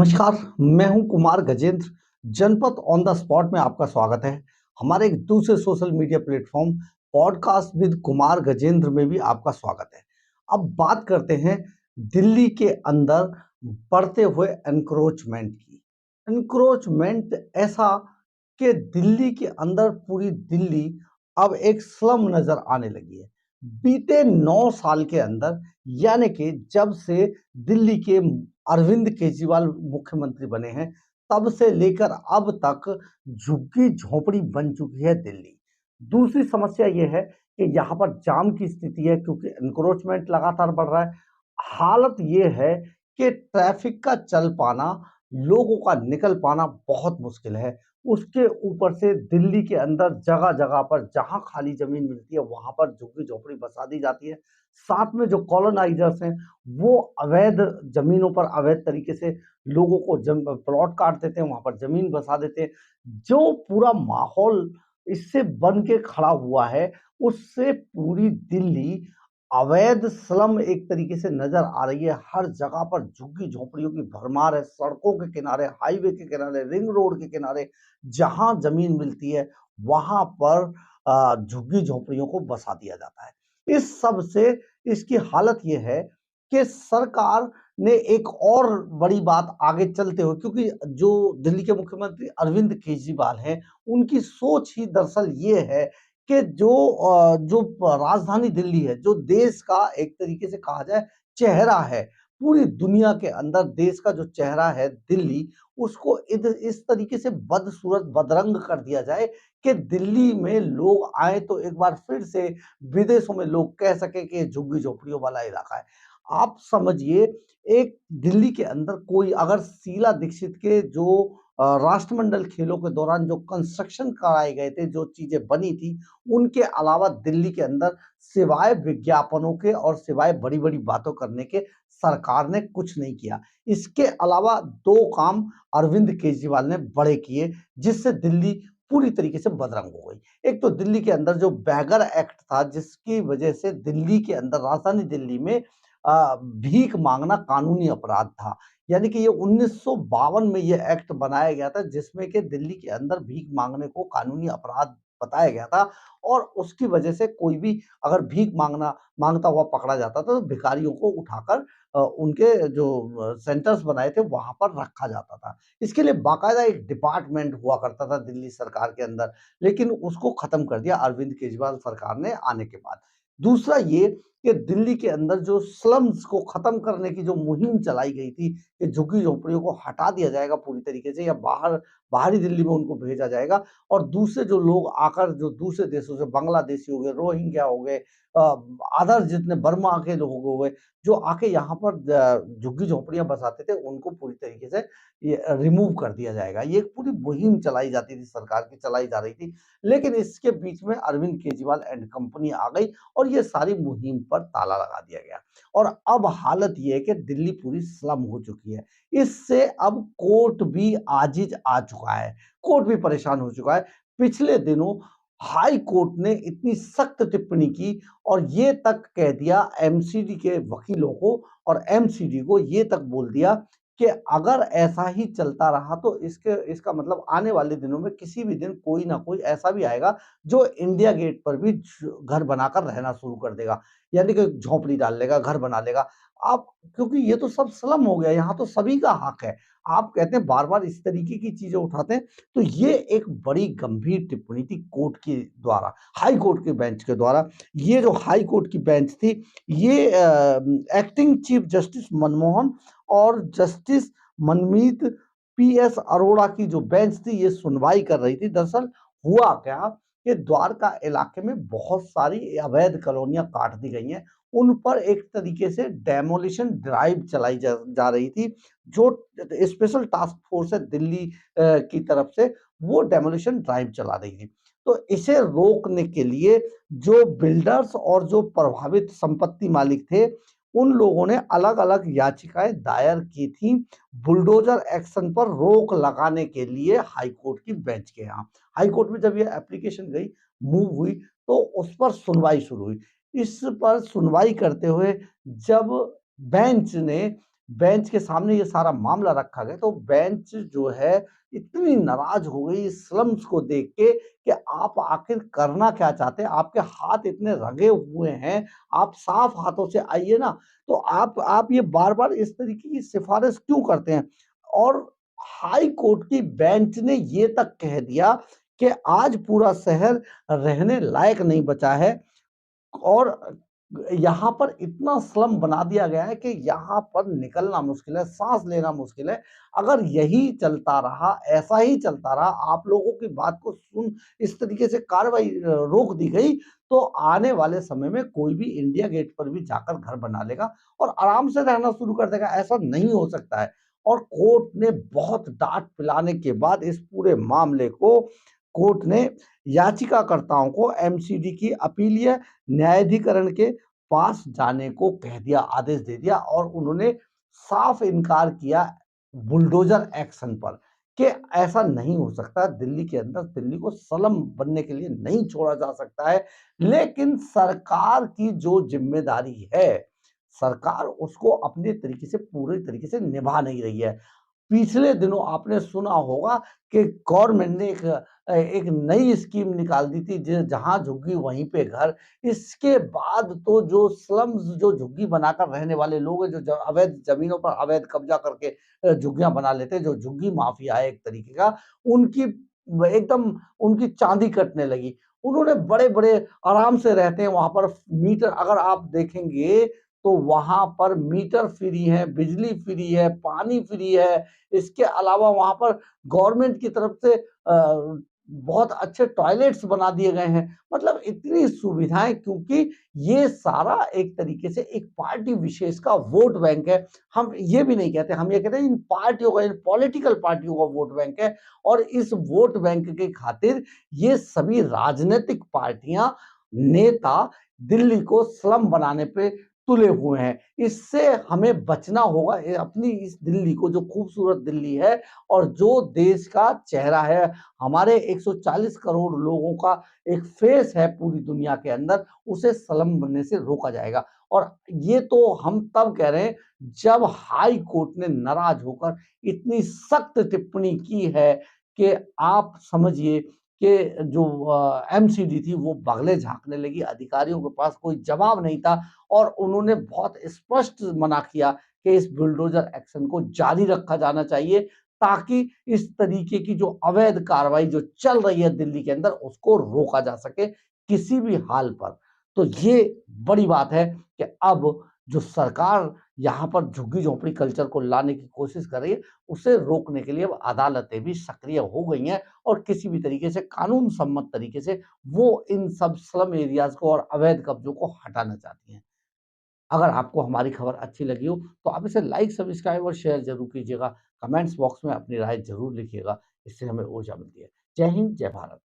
नमस्कार, मैं हूं कुमार गजेंद्र। जनपद ऑन द स्पॉट में आपका स्वागत है। हमारे एक दूसरे social media platform podcast with Kumar Gajendra में भी आपका स्वागत है। अब बात करते हैं दिल्ली के अंदर बढ़ते हुए एनक्रोचमेंट की। एनक्रोचमेंट ऐसा कि दिल्ली के अंदर पूरी दिल्ली अब एक स्लम नजर आने लगी है। बीते 9 साल के अंदर, यानी कि जब से दिल्ली के अरविंद केजरीवाल मुख्यमंत्री बने हैं, तब से लेकर अब तक झुग्गी झोपड़ी बन चुकी है दिल्ली। दूसरी समस्या ये है कि यहाँ पर जाम की स्थिति है क्योंकि एनक्रोचमेंट लगातार बढ़ रहा है। हालत ये है कि ट्रैफिक का चल पाना, लोगों का निकल पाना बहुत मुश्किल है। उसके ऊपर से दिल्ली के अंदर जगह जगह पर जहां खाली जमीन मिलती है वहां पर झुग्गी झोपड़ी बसा दी जाती है। साथ में जो कॉलोनाइजर्स हैं वो अवैध जमीनों पर अवैध तरीके से लोगों को प्लॉट काट देते हैं, वहां पर जमीन बसा देते हैं। जो पूरा माहौल इससे बन के खड़ा हुआ है, उससे पूरी दिल्ली अवैध स्लम एक तरीके से नजर आ रही है। हर जगह पर झुग्गी झोपड़ियों की भरमार है। सड़कों के किनारे, हाईवे के किनारे, रिंग रोड के किनारे जहां जमीन मिलती है वहां पर झुग्गी झोपड़ियों को बसा दिया जाता है। इस सब से इसकी हालत यह है कि सरकार ने एक और बड़ी बात आगे चलते हुए, क्योंकि जो दिल्ली के मुख्यमंत्री अरविंद केजरीवाल हैं, उनकी सोच ही दरअसल ये है कि जो राजधानी दिल्ली है, जो देश का एक तरीके से कहा जाए चेहरा है, पूरी दुनिया के अंदर देश का जो चेहरा है दिल्ली, उसको इस तरीके से बदसूरत, बदरंग कर दिया जाए कि दिल्ली में लोग आए तो एक बार फिर से विदेशों में लोग कह सके कि झुग्गी झोपड़ियों वाला इलाका है। आप समझिए, एक दिल्ली के अंदर कोई अगर शीला दीक्षित के जो राष्ट्रमंडल खेलों के दौरान जो कंस्ट्रक्शन कराए गए थे, जो चीजें बनी थी, उनके अलावा दिल्ली के अंदर सिवाय विज्ञापनों के और सिवाय बड़ी बड़ी बातों करने के सरकार ने कुछ नहीं किया। इसके अलावा दो काम अरविंद केजरीवाल ने बड़े किए, जिससे दिल्ली पूरी तरीके से बदरंग हो गई। एक तो दिल्ली के अंदर जो बैगर एक्ट था, जिसकी वजह से दिल्ली के अंदर, राजधानी दिल्ली में भीख मांगना कानूनी अपराध था। यानी कि ये 1952 में ये एक्ट बनाया गया था, जिसमें कि दिल्ली के अंदर भीख मांगने को कानूनी अपराध बताया गया था। और उसकी वजह से कोई भी अगर भीख मांगता हुआ पकड़ा जाता था तो भिखारियों को उठाकर उनके जो सेंटर्स बनाए थे वहां पर रखा जाता था। इसके लिए बाकायदा एक डिपार्टमेंट हुआ करता था दिल्ली सरकार के अंदर, लेकिन उसको खत्म कर दिया अरविंद केजरीवाल सरकार ने आने के बाद। दूसरा ये कि दिल्ली के अंदर जो स्लम्स को खत्म करने की जो मुहिम चलाई गई थी कि झुग्गी झोपड़ियों को हटा दिया जाएगा पूरी तरीके से, या बाहरी दिल्ली में उनको भेजा जाएगा, और दूसरे जो लोग आकर, जो दूसरे देशों से, बांग्लादेशी हो गए, रोहिंग्या हो गए, अदर जितने बर्मा के लोग हो गए, जो आके यहाँ पर झुग्गी झोपड़ियां बसाते थे, उनको पूरी तरीके से ये रिमूव कर दिया जाएगा। ये एक पूरी मुहिम चलाई जाती थी, सरकार की चलाई जा रही थी। लेकिन इसके बीच में अरविंद केजरीवाल एंड कंपनी आ गई और ये सारी मुहिम पर ताला लगा दिया गया। और अब हालत ये है कि दिल्ली पूरी स्लम हो चुकी है। इससे अब कोर्ट भी आजिज आ चुका है, कोर्ट भी परेशान हो चुका है। पिछले दिनों हाई कोर्ट ने इतनी सख्त टिप्पणी की और ये तक कह दिया एमसीडी के वकीलों को, और एमसीडी को ये तक बोल दिया कि अगर ऐसा ही चलता रहा तो इसका मतलब आने वाले दिनों में किसी भी दिन कोई ना कोई ऐसा भी आएगा जो इंडिया गेट पर भी घर बनाकर रहना शुरू कर देगा, यानी कि झोपड़ी डाल लेगा, घर बना लेगा। आप, क्योंकि ये तो सब स्लम हो गया, यहाँ तो सभी का हक है। आप कहते हैं बार बार इस तरीके की चीजें उठाते हैं, तो ये एक बड़ी गंभीर टिप्पणी थी कोर्ट के द्वारा, हाई कोर्ट के बेंच के द्वारा। ये जो हाई कोर्ट की बेंच थी, ये एक्टिंग चीफ जस्टिस मनमोहन और जस्टिस मनमीत पीएस अरोड़ा की जो बेंच थी, ये सुनवाई कर रही थी। दरअसल हुआ क्या कि द्वारका इलाके में बहुत सारी अवैध कॉलोनियां काट दी गई हैं, उन पर एक तरीके से डेमोलिशन ड्राइव चलाई जा रही थी। जो स्पेशल टास्क फोर्स है दिल्ली की तरफ से, वो डेमोलिशन ड्राइव चला रही थी। तो इसे रोकने के लिए जो बिल्डर्स और जो प्रभावित संपत्ति मालिक थे, उन लोगों ने अलग अलग याचिकाएं दायर की थी बुलडोजर एक्शन पर रोक लगाने के लिए हाई कोर्ट की बेंच के यहाँ। हाई कोर्ट में जब ये एप्लीकेशन गई, मूव हुई, तो उस पर सुनवाई शुरू हुई। इस पर सुनवाई करते हुए जब बेंच ने बेंच के सामने ये सारा मामला रखा गया तो बेंच जो है इतनी नाराज हो गई स्लम्स को देख के कि आप आखिर करना क्या चाहते हैं? आपके हाथ इतने रंगे हुए हैं, आप साफ हाथों से आइए ना। तो आप ये बार-बार इस तरीके की सिफारिश क्यों करते हैं? और हाई कोर्ट की बेंच ने ये तक कह दिया कि आज पूरा शहर रहने लायक नहीं बचा है और यहाँ पर इतना स्लम बना दिया गया है कि यहाँ पर निकलना मुश्किल है, साँस लेना मुश्किल है। अगर यही चलता रहा, ऐसा ही चलता रहा, आप लोगों की बात को सुन इस तरीके से कार्रवाई रोक दी गई, तो आने वाले समय में कोई भी इंडिया गेट पर भी जाकर घर बना लेगा और आराम से रहना शुरू कर देगा। ऐसा नहीं हो सकता है और कोर्ट ने बहुत डाँट पिलाने के बाद इस पूरे मामले को कोर्ट ने याचिकाकर्ताओं को एमसीडी की अपीलीय न्यायाधिकरण के पास जाने को कह दिया, आदेश दे दिया और उन्होंने साफ इनकार किया बुलडोजर एक्शन पर कि ऐसा नहीं हो सकता। दिल्ली के अंदर दिल्ली को स्लम बनने के लिए नहीं छोड़ा जा सकता है। लेकिन सरकार की जो ज़िम्मेदारी है, सरकार उसको अपने तरीके से पूरे तरीके से निभा नहीं रही है। पिछले दिनों आपने सुना होगा कि गवर्नमेंट ने एक नई स्कीम निकाल दी थी जहाँ झुग्गी वहीं पे घर। इसके बाद तो जो स्लम्स जो झुग्गी बनाकर रहने वाले लोग हैं, जो अवैध ज़मीनों पर अवैध कब्ज़ा करके झुग्गियाँ बना लेते हैं, जो झुग्गी माफिया है एक तरीके का, उनकी एकदम उनकी चाँदी कटने लगी। उन्होंने बड़े-बड़े आराम से रहते हैं वहाँ पर मीटर अगर आप देखेंगे तो वहाँ पर मीटर फ्री है, बिजली फ्री है, पानी फ्री है। इसके अलावा वहाँ पर गवर्नमेंट की तरफ से बहुत अच्छे टॉयलेट्स बना दिए गए हैं। मतलब इतनी सुविधाएँ क्योंकि ये सारा एक तरीके से एक पार्टी विशेष का वोट बैंक है। हम ये भी नहीं कहते, हम ये कहते हैं इन पार्टियों का, इन पॉलिटिकल पार्टियों का वोट बैंक है और इस वोट बैंक के खातिर ये सभी राजनैतिक पार्टियाँ, नेता दिल्ली को स्लम बनाने पे तुले हुए हैं। इससे हमें बचना होगा अपनी इस दिल्ली को जो खूबसूरत दिल्ली है और जो देश का चेहरा है, हमारे 140 करोड़ लोगों का एक फेस है पूरी दुनिया के अंदर, उसे स्लम बनने से रोका जाएगा। और ये तो हम तब कह रहे हैं जब हाई कोर्ट ने नाराज़ होकर इतनी सख्त टिप्पणी की है कि आप समझिए कि जो एमसीडी थी वो बगले झाँकने लगी, अधिकारियों के पास कोई जवाब नहीं था और उन्होंने बहुत स्पष्ट मना किया कि इस बुलडोज़र एक्शन को जारी रखा जाना चाहिए ताकि इस तरीके की जो अवैध कार्रवाई जो चल रही है दिल्ली के अंदर उसको रोका जा सके किसी भी हाल पर। तो ये बड़ी बात है कि अब जो सरकार यहाँ पर झुग्गी-झोंपड़ी कल्चर को लाने की कोशिश कर रही है, उसे रोकने के लिए अब अदालतें भी सक्रिय हो गई हैं और किसी भी तरीके से कानून सम्मत तरीके से वो इन सब स्लम एरियाज़ को और अवैध कब्ज़ों को हटाना चाहती हैं। अगर आपको हमारी खबर अच्छी लगी हो, तो आप इसे लाइक, सब्सक्राइब और शेयर ज़रूर कीजिएगा। कमेंट्स बॉक्स में अपनी राय ज़रूर लिखिएगा, इससे हमें ऊर्जा मिलती है। जय हिंद, जय भारत।